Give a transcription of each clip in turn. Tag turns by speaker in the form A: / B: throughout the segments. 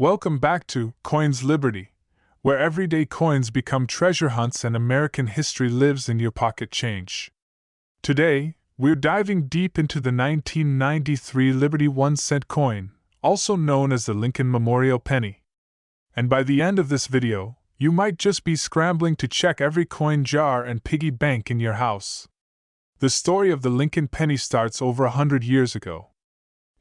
A: Welcome back to Coins Liberty, where everyday coins become treasure hunts and American history lives in your pocket change. Today, we're diving deep into the 1993 Liberty 1-cent coin, also known as the Lincoln Memorial Penny. And by the end of this video, you might just be scrambling to check every coin jar and piggy bank in your house. The story of the Lincoln penny starts over 100 years ago.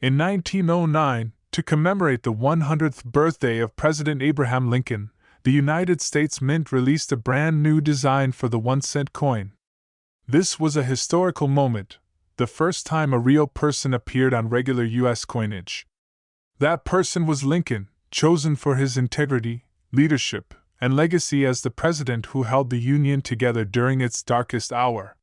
A: In 1909, to commemorate the 100th birthday of President Abraham Lincoln, the United States Mint released a brand new design for the 1-cent coin. This was a historical moment, the first time a real person appeared on regular U.S. coinage. That person was Lincoln, chosen for his integrity, leadership, and legacy as the president who held the Union together during its darkest hour.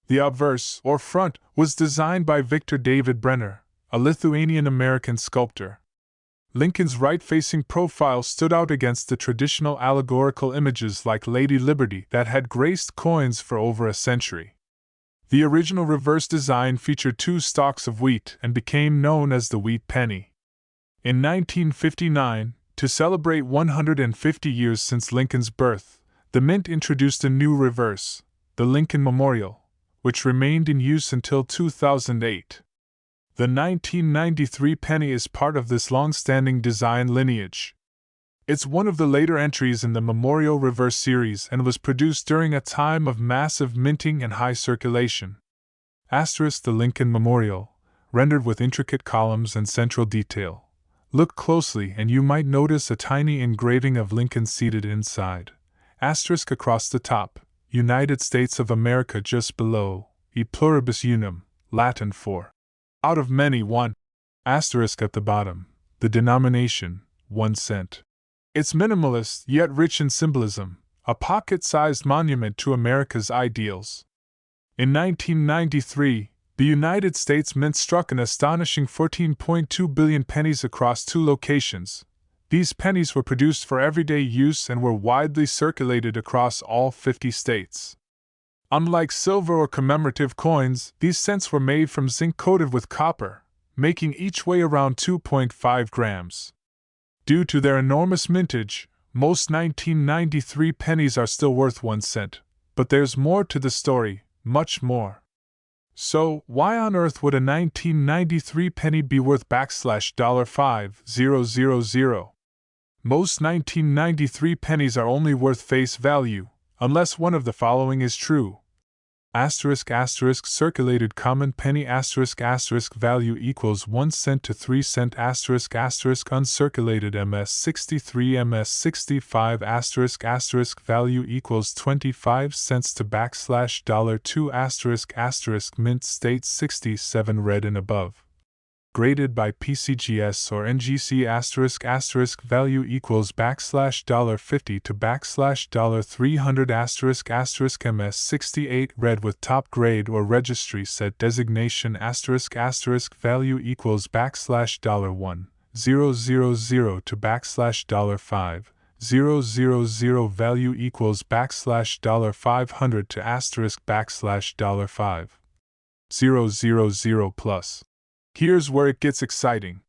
A: The obverse, or front, was designed by Victor David Brenner, a Lithuanian-American sculptor. Lincoln's right-facing profile stood out against the traditional allegorical images like Lady Liberty that had graced coins for over a century. The original reverse design featured 2 stalks of wheat and became known as the wheat penny. In 1959, to celebrate 150 years since Lincoln's birth, the Mint introduced a new reverse, the Lincoln Memorial, which remained in use until 2008. The 1993 penny is part of this long-standing design lineage. It's one of the later entries in the Memorial Reverse series and was produced during a time of massive minting and high circulation. Asterisk the Lincoln Memorial, rendered with intricate columns and central detail. Look closely and you might notice a tiny engraving of Lincoln seated inside. Asterisk across the top, United States of America just below, e pluribus unum, Latin for out of many one. Asterisk at the bottom, the denomination, 1 cent. It's minimalist yet rich in symbolism, a pocket-sized monument to America's ideals. In 1993, the United States Mint struck an astonishing 14.2 billion pennies across 2 locations. These pennies were produced for everyday use and were widely circulated across all 50 states. Unlike silver or commemorative coins, these cents were made from zinc coated with copper, making each weigh around 2.5 grams. Due to their enormous mintage, most 1993 pennies are still worth 1 cent, but there's more to the story, much more. So, why on earth would a 1993 penny be worth $5,000? Most 1993 pennies are only worth face value, unless one of the following is true. Asterisk asterisk circulated common penny asterisk asterisk value equals 1 cent to 3 cent asterisk asterisk uncirculated MS63 MS65 asterisk asterisk value equals 25 cents to $2 asterisk asterisk mint state 67 red and above. Graded by PCGS or NGC asterisk asterisk value equals $50 to $300 asterisk asterisk MS68 red with top grade or registry set designation asterisk asterisk value equals $1,000 to $5,000 value equals $500 to asterisk $5,000 plus. Here's where it gets exciting.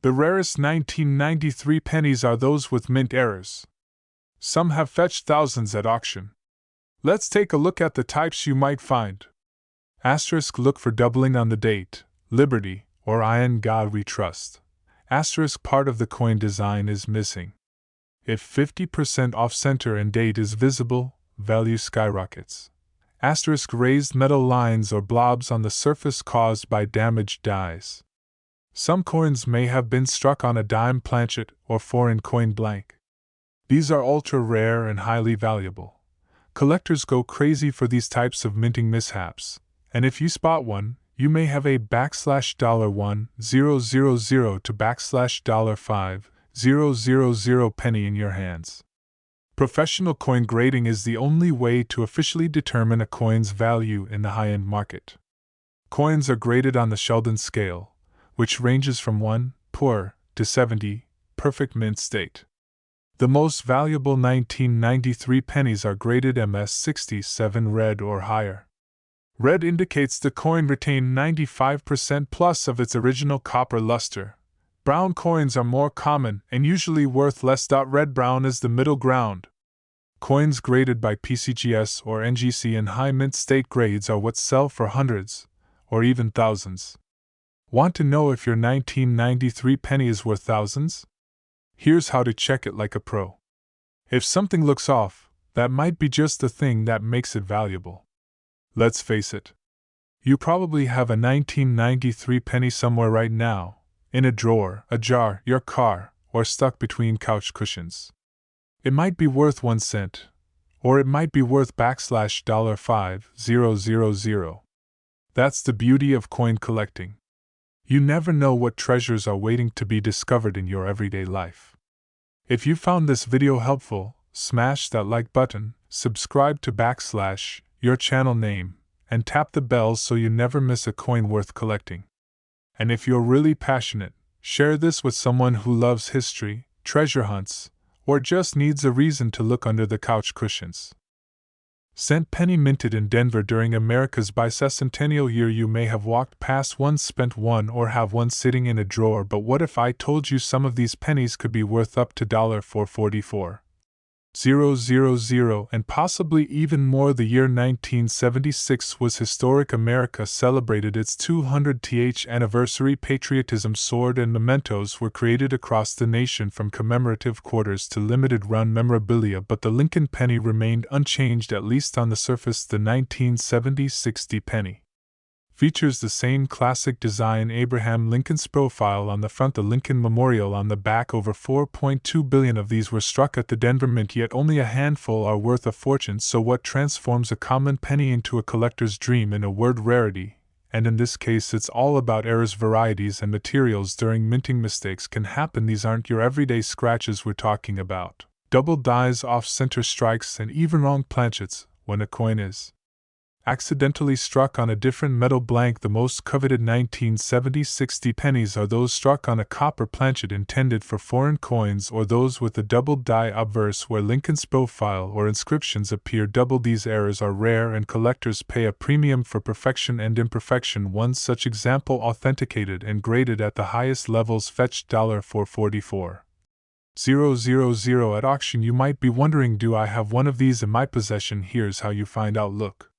A: The rarest 1993 pennies are those with mint errors. Some have fetched thousands at auction. Let's take a look at the types you might find. Asterisk look for doubling on the date, Liberty, or I in God we trust. Asterisk part of the coin design is missing. If 50% off center and date is visible, value skyrockets. Asterisk raised metal lines or blobs on the surface caused by damaged dies. Some coins may have been struck on a dime planchet or foreign coin blank. These are ultra rare and highly valuable. Collectors go crazy for these types of minting mishaps, and if you spot one, you may have a $1,000 to $5,000 penny in your hands. Professional coin grading is the only way to officially determine a coin's value in the high-end market. Coins are graded on the Sheldon scale, which ranges from 1, poor, to 70, perfect mint state. The most valuable 1993 pennies are graded MS67 red or higher. Red indicates the coin retained 95% plus of its original copper luster, Brown coins are more common and usually worth less. Red-brown is the middle ground. Coins graded by PCGS or NGC in high mint state grades are what sell for hundreds, or even thousands. Want to know if your 1993 penny is worth thousands? Here's how to check it like a pro. If something looks off, that might be just the thing that makes it valuable. Let's face it. You probably have a 1993 penny somewhere right now, in a drawer, a jar, your car, or stuck between couch cushions. It might be worth 1 cent, or it might be worth $5,000. That's the beauty of coin collecting. You never know what treasures are waiting to be discovered in your everyday life. If you found this video helpful, smash that like button, subscribe to your channel name, and tap the bell so you never miss a coin worth collecting. And if you're really passionate, share this with someone who loves history, treasure hunts, or just needs a reason to look under the couch cushions. Cent penny minted in Denver during America's bicentennial year. You may have walked past one, spent one, or have one sitting in a drawer, but what if I told you some of these pennies could be worth up to $444,000 and possibly even more? The year 1976 was historic. America celebrated its 200th anniversary. Patriotism sword and mementos were created across the nation, from commemorative quarters to limited-run memorabilia, but the Lincoln penny remained unchanged, at least on the surface. The 1970 60 penny features the same classic design: Abraham Lincoln's profile on the front, the Lincoln Memorial on the back. Over 4.2 billion of these were struck at the Denver Mint, yet only a handful are worth a fortune. So what transforms a common penny into a collector's dream? In a word, rarity. And in this case, it's all about errors, varieties, and materials. During minting, mistakes can happen. These aren't your everyday scratches we're talking about. Double dies, off-center strikes, and even wrong planchets. When a coin is accidentally struck on a different metal blank, the most coveted 1970 60 pennies are those struck on a copper planchet intended for foreign coins, or those with the double die obverse where Lincoln's profile or inscriptions appear double. These errors are rare, and collectors pay a premium for perfection and imperfection. One such example, authenticated and graded at the highest levels, fetched $444,000 at auction. You might be wondering, do I have one of these in my possession? Here's how you find out. Look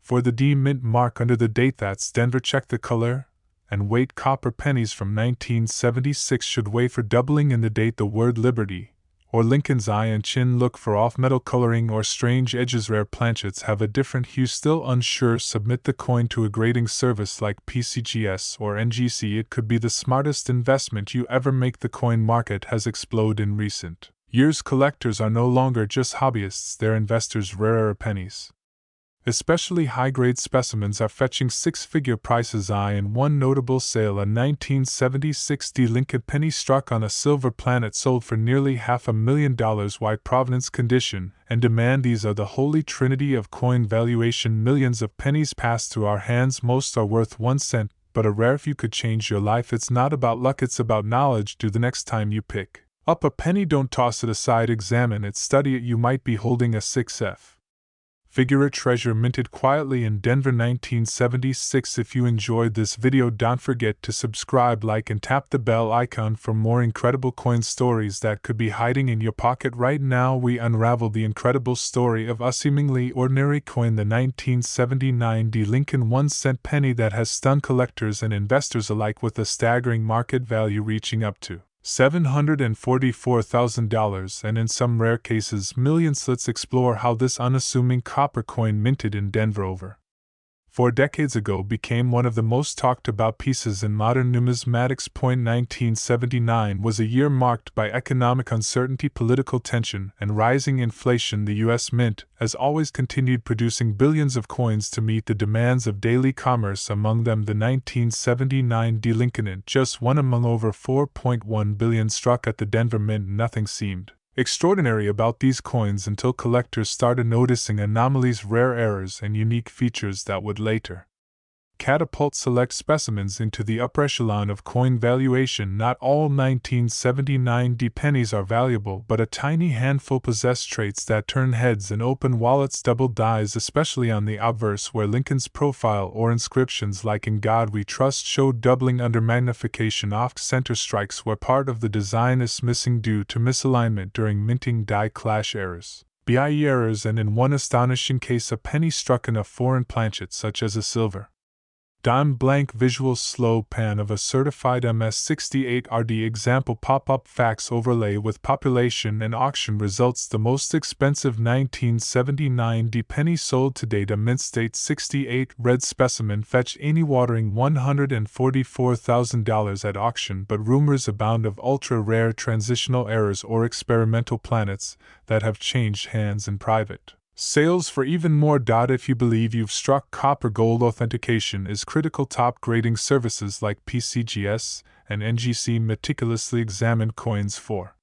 A: for the D mint mark under the date. That's Denver. Check the color and weight. Copper pennies from 1976 should weigh for doubling in the date. The word Liberty or Lincoln's eye and chin. Look for off-metal coloring or strange edges. Rare planchets have a different hue. Still unsure? Submit the coin to a grading service like PCGS or NGC. It could be the smartest investment you ever make. The coin market has exploded in recent years. Collectors are no longer just hobbyists, they're investors. Rarer pennies, especially high-grade specimens, are fetching six-figure prices. In one notable sale, a 1976 Lincoln penny struck on a silver planet sold for nearly $500,000. White provenance, condition, and demand. These are the holy trinity of coin valuation. Millions of pennies pass through our hands. Most are worth 1 cent, but a rare few could change your life. It's not about luck, it's about knowledge. Do the next time you pick up a penny, don't toss it aside. Examine it, study it. You might be holding a 6F figure treasure minted quietly in Denver 1976. If you enjoyed this video, don't forget to subscribe, like, and tap the bell icon for more incredible coin stories that could be hiding in your pocket right now. We unravel the incredible story of a seemingly ordinary coin, the 1979 Lincoln 1 cent penny that has stunned collectors and investors alike, with a staggering market value reaching up to $744,000 and in some rare cases millions. Let's explore how this unassuming copper coin minted in Denver over 4 decades ago became one of the most talked about pieces in modern numismatics. 1979 was a year marked by economic uncertainty, political tension, and rising inflation. The U.S. Mint, as always, continued producing billions of coins to meet the demands of daily commerce, among them the 1979 Lincoln, just one among over 4.1 billion struck at the Denver Mint. Nothing seemed extraordinary about these coins until collectors started noticing anomalies, rare errors, and unique features that would later catapult select specimens into the upper echelon of coin valuation. Not all 1979 D pennies are valuable, but a tiny handful possess traits that turn heads and open wallets. Double dies, especially on the obverse where Lincoln's profile or inscriptions like "In God We Trust" show doubling under magnification. Off-center strikes where part of the design is missing due to misalignment during minting. Die clash errors, BIE errors, and in one astonishing case a penny struck in a foreign planchet such as a silver dime. Blank visual slow pan of a certified MS68RD example. Pop-up facts overlay with population and auction results. The most expensive 1979 D penny sold to date, a mint state 68 red specimen, fetched eye-watering $144,000 at auction, but rumors abound of ultra-rare transitional errors or experimental planets that have changed hands in private sales for even more. If you believe you've struck copper, gold authentication is critical. Top grading services like PCGS and NGC meticulously examine coins for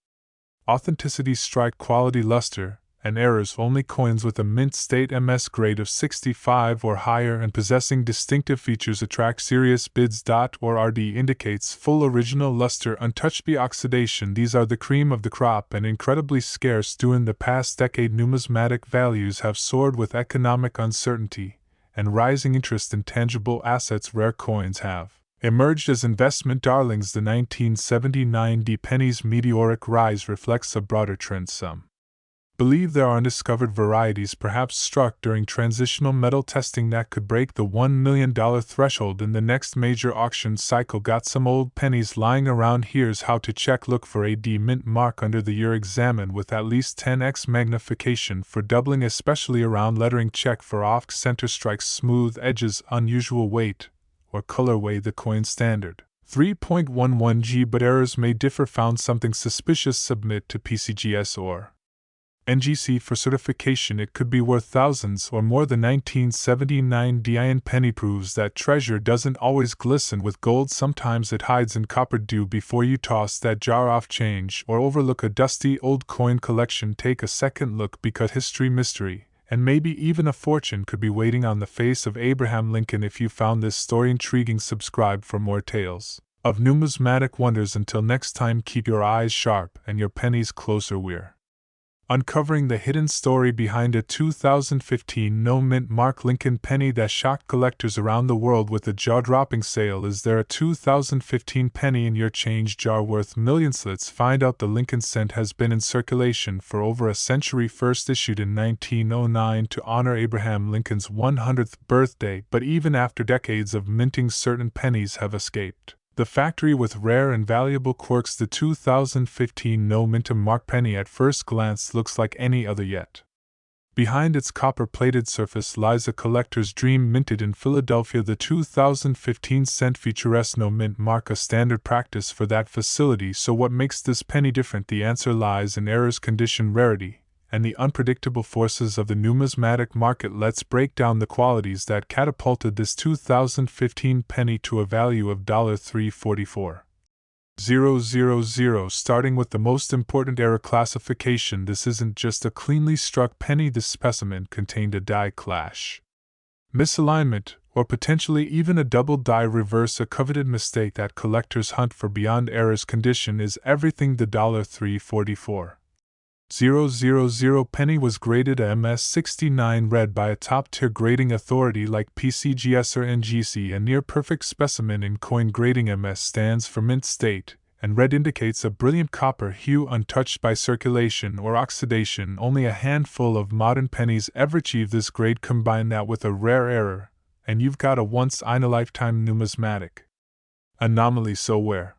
A: authenticity, strike quality, luster, and errors. Only coins with a mint state MS grade of 65 or higher and possessing distinctive features attract serious bids. Or RD indicates full original luster, untouched by oxidation. These are the cream of the crop and incredibly scarce. During the past decade, numismatic values have soared with economic uncertainty and rising interest in tangible assets. Rare coins have emerged as investment darlings. The 1979 D penny's meteoric rise reflects a broader trend. Some believe there are undiscovered varieties, perhaps struck during transitional metal testing, that could break the $1 million threshold in the next major auction cycle. Got some old pennies lying around? Here's how to check. Look for a D mint mark under the year. Examine with at least 10x magnification for doubling, especially around lettering. Check for off-center strikes, smooth edges, unusual weight, or colorway. The coin standard 3.11 G, but errors may differ. Found something suspicious? Submit to PCGS or NGC for certification. It could be worth thousands or more. The 1979 DIN penny proves that treasure doesn't always glisten with gold. Sometimes it hides in copper. Do before you toss that jar off change or overlook a dusty old coin collection. Take a second look, because history, mystery, and maybe even a fortune could be waiting on the face of Abraham Lincoln. If you found this story intriguing, subscribe for more tales of numismatic wonders. Until next time, keep your eyes sharp and your pennies closer. We're uncovering the hidden story behind a 2015 no-mint mark Lincoln penny that shocked collectors around the world with a jaw-dropping sale. Is there a 2015 penny in your change jar worth millions? Let's find out. The Lincoln cent has been in circulation for over a century. First issued in 1909 to honor Abraham Lincoln's 100th birthday, but even after decades of minting, certain pennies have escaped the factory with rare and valuable quirks. The 2015 no-mintum mark penny at first glance looks like any other yet. Behind its copper-plated surface lies a collector's dream. Minted in Philadelphia, the 2015 cent featuresque no-mint mark, a standard practice for that facility. So what makes this penny different? The answer lies in errors, condition, rarity, and the unpredictable forces of the numismatic market. Let's break down the qualities that catapulted this 2015 penny to a value of $344,000. Starting with the most important error classification. This isn't just a cleanly struck penny. This specimen contained a die clash, misalignment, or potentially even a double die reverse, a coveted mistake that collectors hunt for. Beyond errors, condition is everything. The $344,000 penny was graded a MS69 red by a top-tier grading authority like PCGS or NGC. A near-perfect specimen in coin grading. MS stands for mint state, and red indicates a brilliant copper hue untouched by circulation or oxidation. Only a handful of modern pennies ever achieve this grade. Combine that with a rare error, and you've got a once-in-a-lifetime numismatic anomaly. So where